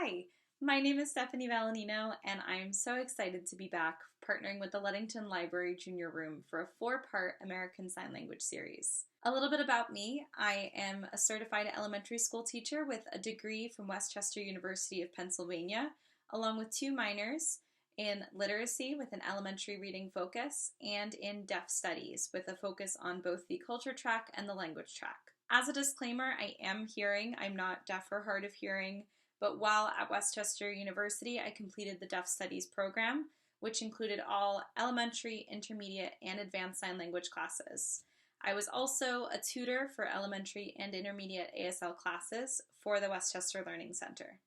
Hi, my name is Stefanie Valenino, and I'm so excited to be back partnering with the Ludington Library Junior Room for a 4-part American Sign Language series. A little bit about me: I am a certified elementary school teacher with a degree from West Chester University of Pennsylvania, along with 2 minors in literacy with an elementary reading focus and in deaf studies with a focus on both the culture track and the language track. As a disclaimer, I am hearing. I'm not deaf or hard of hearing, but while at West Chester University, I completed the Deaf Studies program, which included all elementary, intermediate, and advanced sign language classes. I was also a tutor for elementary and intermediate ASL classes for the West Chester Learning Center.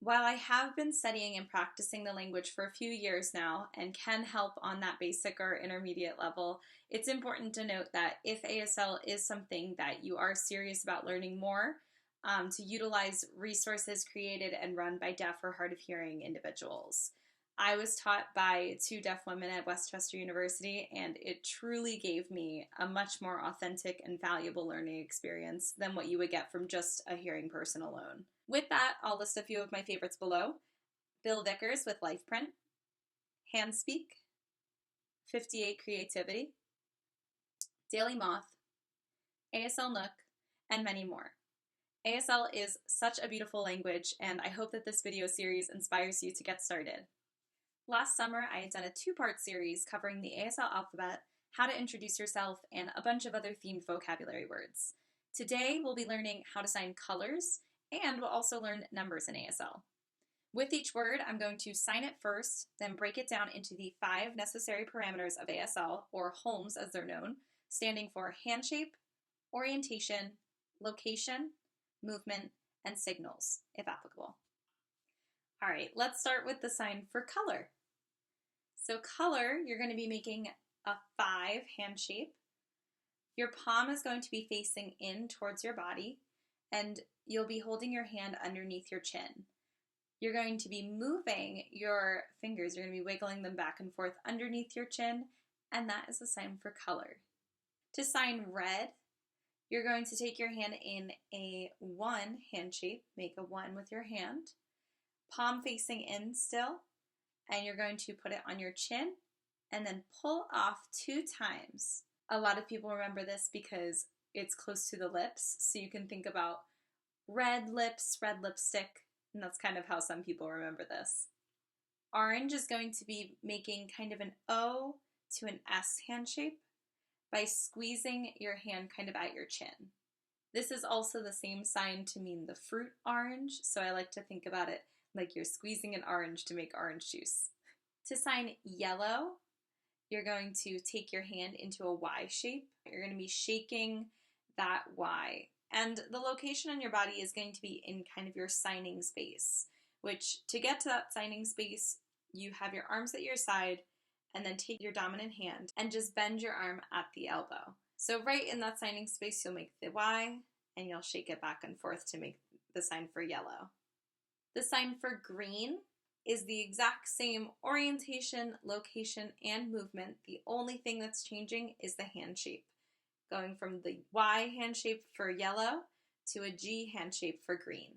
While I have been studying and practicing the language for a few years now and can help on that basic or intermediate level, it's important to note that if ASL is something that you are serious about learning more, to utilize resources created and run by deaf or hard of hearing individuals. I was taught by 2 deaf women at West Chester University, and it truly gave me a much more authentic and valuable learning experience than what you would get from just a hearing person alone. With that, I'll list a few of my favorites below: Bill Vickers with LifePrint, Handspeak, 58 Creativity, Daily Moth, ASL Nook, and many more. ASL is such a beautiful language, and I hope that this video series inspires you to get started. Last summer, I had done a 2-part series covering the ASL alphabet, how to introduce yourself, and a bunch of other themed vocabulary words. Today, we'll be learning how to sign colors, and we'll also learn numbers in ASL. With each word, I'm going to sign it first, then break it down into the 5 necessary parameters of ASL, or HOLMES as they're known, standing for hand shape, orientation, location, movement, and signals, if applicable. All right, let's start with the sign for color. So color, you're going to be making a 5 hand shape. Your palm is going to be facing in towards your body, and you'll be holding your hand underneath your chin. You're going to be moving your fingers. You're going to be wiggling them back and forth underneath your chin, and that is the sign for color. To sign red, you're going to take your hand in a 1 hand shape, make a 1 with your hand, palm facing in still, and you're going to put it on your chin and then pull off 2 times. A lot of people remember this because it's close to the lips, so you can think about red lips, red lipstick, and that's kind of how some people remember this. Orange is going to be making kind of an O to an S hand shape by squeezing your hand kind of at your chin. This is also the same sign to mean the fruit orange, so I like to think about it like you're squeezing an orange to make orange juice. To sign yellow, you're going to take your hand into a Y shape. You're going to be shaking that Y. And the location on your body is going to be in kind of your signing space, which to get to that signing space, you have your arms at your side, and then take your dominant hand and just bend your arm at the elbow. So right in that signing space, you'll make the Y, and you'll shake it back and forth to make the sign for yellow. The sign for green is the exact same orientation, location, and movement. The only thing that's changing is the hand shape, going from the Y hand shape for yellow to a G hand shape for green.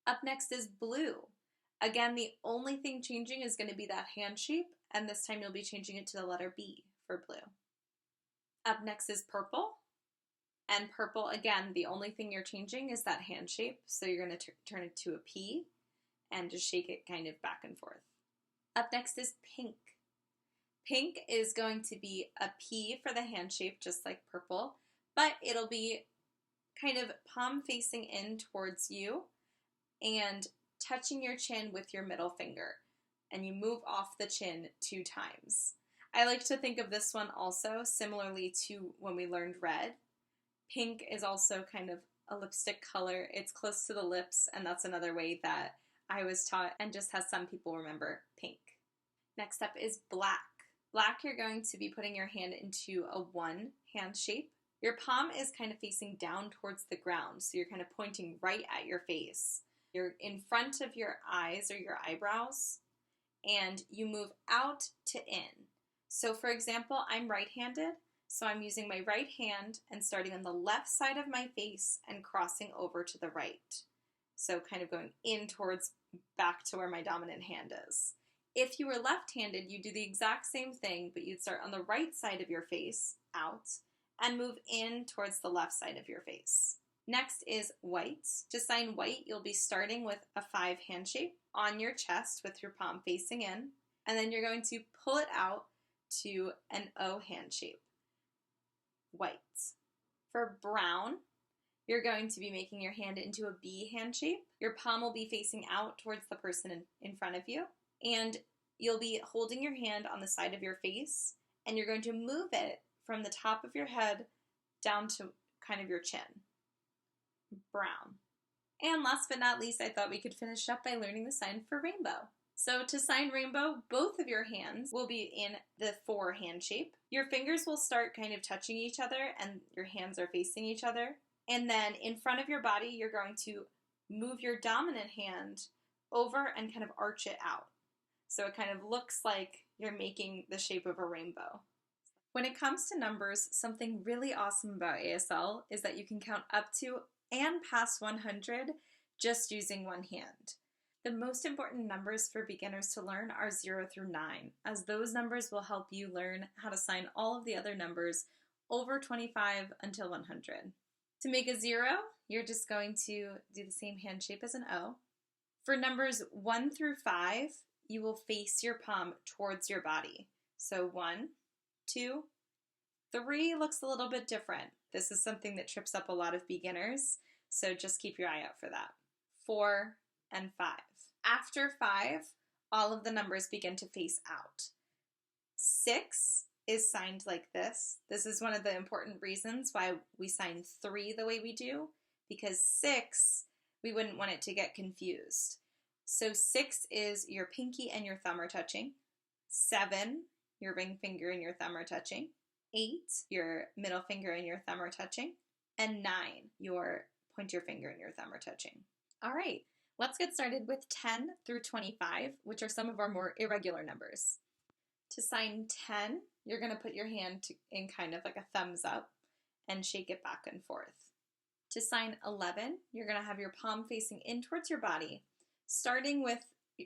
Up next is blue. Again, the only thing changing is going to be that hand shape, and this time you'll be changing it to the letter B for blue. Up next is purple. And purple, again, the only thing you're changing is that hand shape, so you're going to turn it to a P and just shake it kind of back and forth. Up next is pink. Pink is going to be a P for the hand shape, just like purple, but it'll be kind of palm facing in towards you and touching your chin with your middle finger, and you move off the chin 2 times. I like to think of this one also similarly to when we learned red. Pink is also kind of a lipstick color. It's close to the lips, and that's another way that I was taught and just has some people remember pink. Next up is black. Black, you're going to be putting your hand into a 1 hand shape. Your palm is kind of facing down towards the ground, so you're kind of pointing right at your face. You're in front of your eyes or your eyebrows, and you move out to in. So for example, I'm right-handed, so I'm using my right hand and starting on the left side of my face and crossing over to the right. So kind of going in towards back to where my dominant hand is. If you were left-handed, you do the exact same thing, but you'd start on the right side of your face, out, and move in towards the left side of your face. Next is white. To sign white, you'll be starting with a 5 hand shape on your chest with your palm facing in, and then you're going to pull it out to an O hand shape. White. For brown, you're going to be making your hand into a B hand shape. Your palm will be facing out towards the person in front of you, and you'll be holding your hand on the side of your face, and you're going to move it from the top of your head down to kind of your chin. Brown. And last but not least, I thought we could finish up by learning the sign for rainbow. So to sign rainbow, both of your hands will be in the 4 hand shape. Your fingers will start kind of touching each other and your hands are facing each other. And then in front of your body, you're going to move your dominant hand over and kind of arch it out. So it kind of looks like you're making the shape of a rainbow. When it comes to numbers, something really awesome about ASL is that you can count up to and past 100 just using one hand. The most important numbers for beginners to learn are 0 through 9, as those numbers will help you learn how to sign all of the other numbers over 25 until 100. To make a 0, you're just going to do the same hand shape as an O. For numbers 1 through 5, you will face your palm towards your body. So 1, 2, 3 looks a little bit different. This is something that trips up a lot of beginners, so just keep your eye out for that. 4 and 5. After 5, all of the numbers begin to face out. 6 is signed like this. This is one of the important reasons why we sign 3 the way we do, because 6, we wouldn't want it to get confused. So 6 is your pinky and your thumb are touching. 7, your ring finger and your thumb are touching. 8, your middle finger and your thumb are touching. And 9, your pointer finger and your thumb are touching. All right, let's get started with 10 through 25, which are some of our more irregular numbers. To sign 10, you're going to put your hand in kind of like a thumbs up and shake it back and forth. To sign 11, you're going to have your palm facing in towards your body, starting with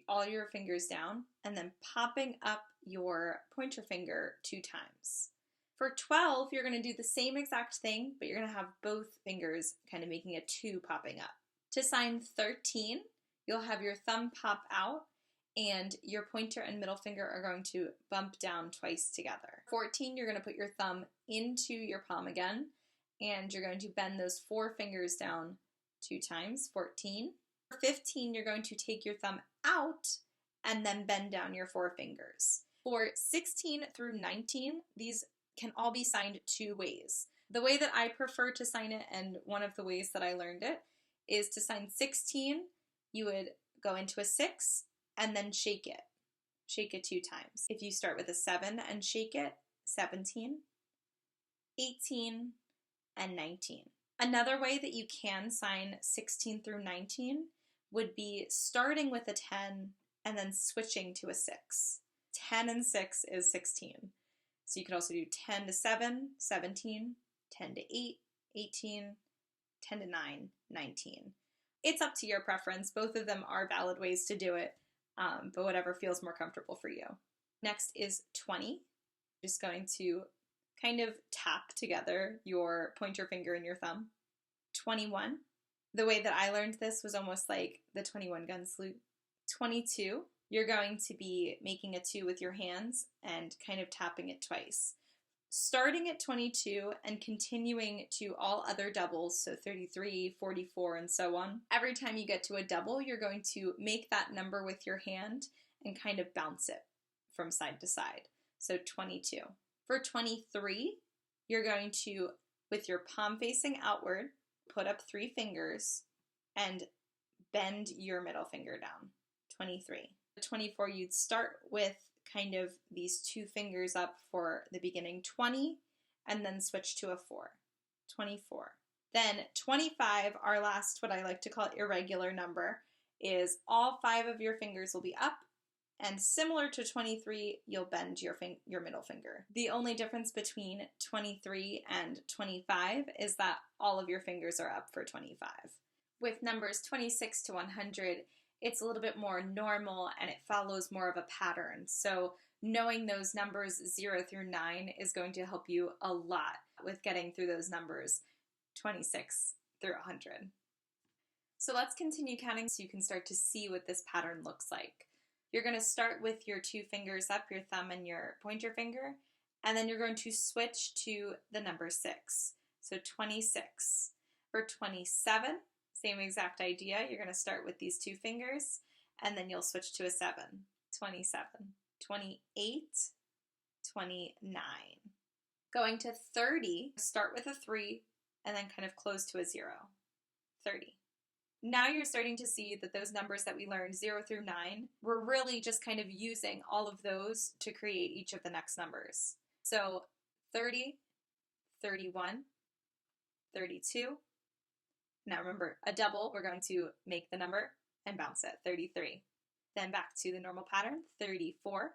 all your fingers down and then popping up your pointer finger 2 times. For 12, you're going to do the same exact thing, but you're going to have both fingers kind of making a 2 popping up. To sign 13, you'll have your thumb pop out and your pointer and middle finger are going to bump down twice together. 14, you're going to put your thumb into your palm again, and you're going to bend those 4 fingers down 2 times, 14. For 15, you're going to take your thumb out and then bend down your 4 fingers. For 16 through 19, these can all be signed 2 ways. The way that I prefer to sign it, and one of the ways that I learned it, is to sign 16, you would go into a 6 and then shake it. Shake it 2 times. If you start with a 7 and shake it, 17, 18, and 19. Another way that you can sign 16 through 19 would be starting with a 10 and then switching to a 6. 10 and 6 is 16. So you could also do 10 to 7, 17, 10 to 8, 18, 10 to 9, 19. It's up to your preference. Both of them are valid ways to do it, but whatever feels more comfortable for you. Next is 20. Just going to kind of tap together your pointer finger and your thumb. 21. The way that I learned this was almost like the 21 gun salute. 22. You're going to be making a 2 with your hands and kind of tapping it twice. Starting at 22 and continuing to all other doubles, so 33, 44, and so on. Every time you get to a double, you're going to make that number with your hand and kind of bounce it from side to side. So 22. For 23, you're going to, with your palm facing outward, put up 3 fingers and bend your middle finger down. 23. 24, you'd start with kind of these 2 fingers up for the beginning 20 and then switch to a 4. 24. Then 25, our last, what I like to call irregular number, is all 5 of your fingers will be up, and similar to 23, you'll bend your middle finger. The only difference between 23 and 25 is that all of your fingers are up for 25. With numbers 26 to 100, it's a little bit more normal and it follows more of a pattern. So knowing those numbers 0 through 9 is going to help you a lot with getting through those numbers 26 through 100. So let's continue counting so you can start to see what this pattern looks like. You're going to start with your two fingers up, your thumb and your pointer finger, and then you're going to switch to the number 6. So 26. For 27, same exact idea. You're going to start with these two fingers, and then you'll switch to a 7. 27, 28, 29. Going to 30, start with a 3, and then kind of close to a 0. 30. Now you're starting to see that those numbers that we learned, 0 through 9, we're really just kind of using all of those to create each of the next numbers. So 30, 31, 32. Now remember, a double, we're going to make the number and bounce it, 33. Then back to the normal pattern, 34,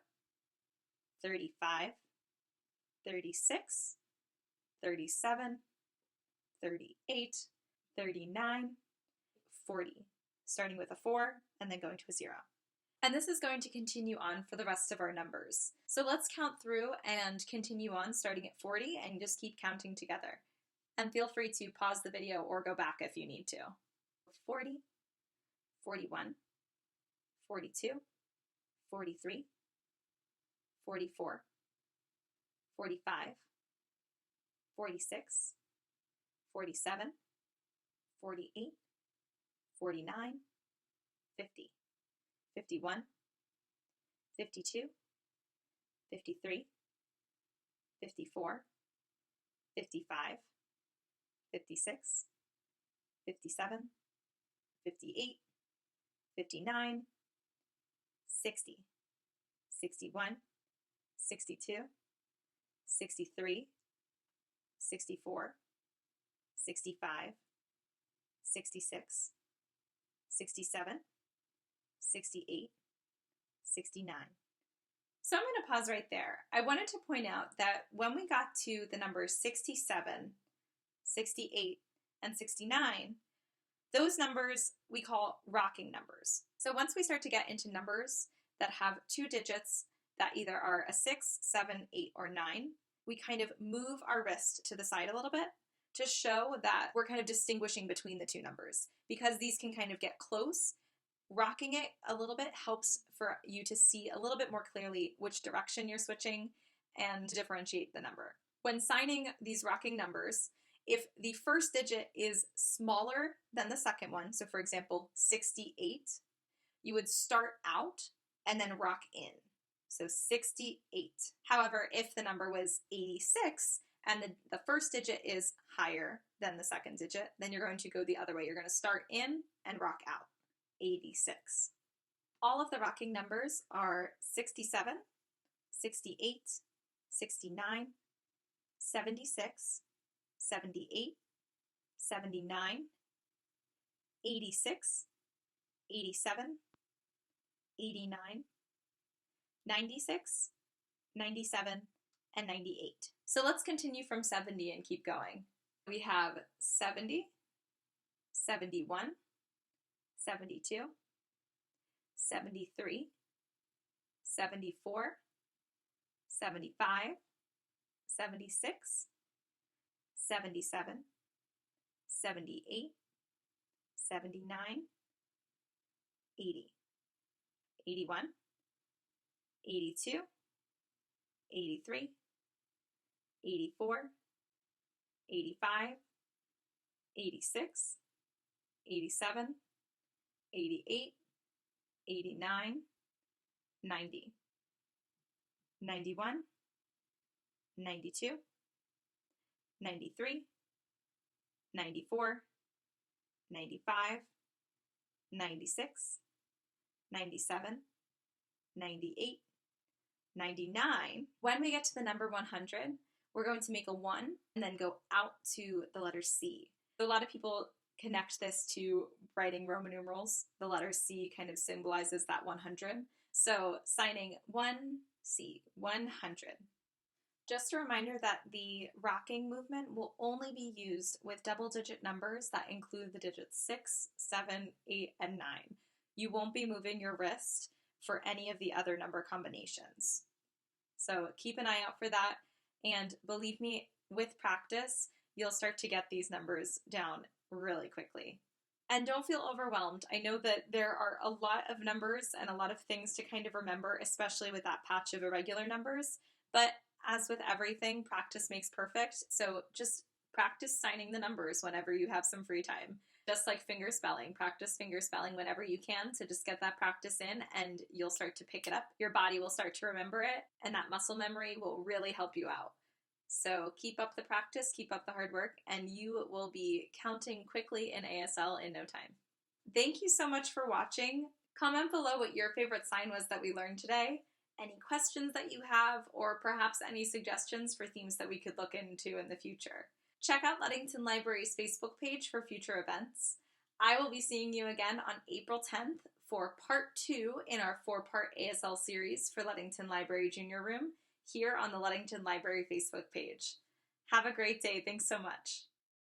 35, 36, 37, 38, 39, 40, starting with a 4 and then going to a 0. And this is going to continue on for the rest of our numbers. So let's count through and continue on starting at 40 and just keep counting together. And feel free to pause the video or go back if you need to. 40, 41, 42, 43, 44, 45, 46, 47, 48, 49, 50, 51, 52, 53, 54, 55, 56, 57, 58, 59, 60, 61, 62, 63, 64, 65, 66, 67, 68, 69. So I'm going to pause right there. I wanted to point out that when we got to the numbers 67, 68, and 69, those numbers we call rocking numbers. So once we start to get into numbers that have two digits that either are a 6, 7, 8, or 9, we kind of move our wrist to the side a little bit to show that we're kind of distinguishing between the two numbers. Because these can kind of get close, rocking it a little bit helps for you to see a little bit more clearly which direction you're switching and differentiate the number. When signing these rocking numbers, if the first digit is smaller than the second one, so for example, 68, you would start out and then rock in. So 68. However, if the number was 86 and the first digit is higher than the second digit, then you're going to go the other way. You're going to start in and rock out. 86. All of the rocking numbers are 67, 68, 69, 76, 78, 79, 86, 87, 89, 96, 97, and 98. So let's continue from 70 and keep going. We have 70, 71, 72, 73, 74, 75, 76, 77, 78, 79, 80, 81, 82, 83, 84, 85, 86, 87, 88, 89, 90, 91, 92, 93, 94, 95, 96, 97, 98, 99. When we get to the number 100, we're going to make a 1 and then go out to the letter C. So a lot of people connect this to writing Roman numerals. The letter C kind of symbolizes that 100. So signing 1C, 100. Just a reminder that the rocking movement will only be used with double-digit numbers that include the digits 6, 7, 8, and 9. You won't be moving your wrist for any of the other number combinations. So keep an eye out for that, and believe me, with practice, you'll start to get these numbers down really quickly. And don't feel overwhelmed. I know that there are a lot of numbers and a lot of things to kind of remember, especially with that patch of irregular numbers, but as with everything, practice makes perfect. So just practice signing the numbers whenever you have some free time. Just like finger spelling, practice finger spelling whenever you can to just get that practice in, and you'll start to pick it up. Your body will start to remember it, and that muscle memory will really help you out. So keep up the practice, keep up the hard work, and you will be counting quickly in ASL in no time. Thank you so much for watching. Comment below what your favorite sign was that we learned today, any questions that you have, or perhaps any suggestions for themes that we could look into in the future. Check out Ludington Library's Facebook page for future events. I will be seeing you again on April 10th for part 2 in our 4-part ASL series for Ludington Library Junior Room here on the Ludington Library Facebook page. Have a great day. Thanks so much.